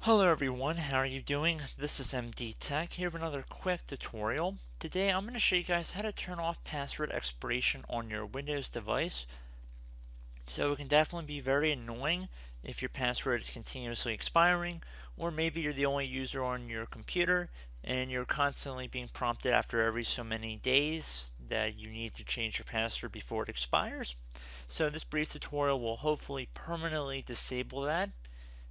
Hello everyone, how are you doing? This is MD Tech here with another quick tutorial. Today I'm going to show you guys how to turn off password expiration on your Windows device. So it can definitely be very annoying if your password is continuously expiring, or maybe you're the only user on your computer and you're constantly being prompted after every so many days that you need to change your password before it expires. So this brief tutorial will hopefully permanently disable that.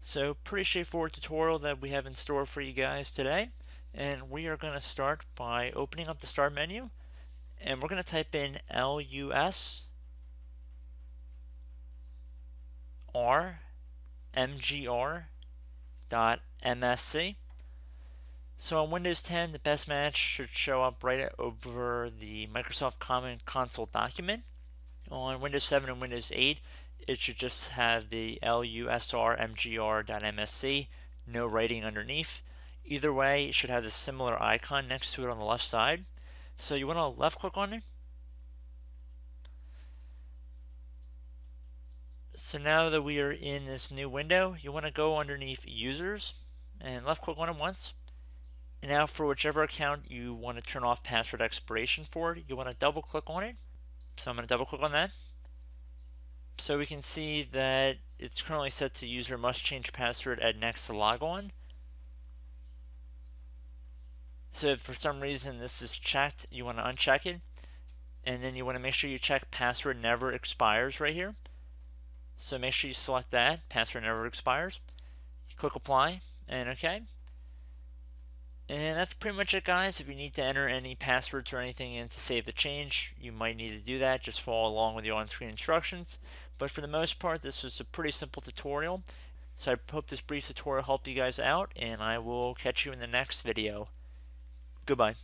So pretty straightforward tutorial that we have in store for you guys today. And we are going to start by opening up the start menu. And we're going to type in LUS R MGR .msc. So on Windows 10, the best match should show up right over the Microsoft Common Console document. On Windows 7 and Windows 8, it should just have the lusrmgr.msc, no writing underneath. Either way, it should have a similar icon next to it on the left side. So you want to left click on it. So now that we are in this new window, you want to go underneath users and left click on it once. And now for whichever account you want to turn off password expiration for, you want to double click on it. So I'm going to double click on that. So we can see that it's currently set to user must change password at next to log on. So if for some reason this is checked, you want to uncheck it. And then you want to make sure you check password never expires right here. So make sure you select that, password never expires. You click apply and OK. And that's pretty much it, guys. If you need to enter any passwords or anything in to save the change, you might need to do that. Just follow along with the on-screen instructions. But for the most part, this was a pretty simple tutorial. So I hope this brief tutorial helped you guys out, and I will catch you in the next video. Goodbye.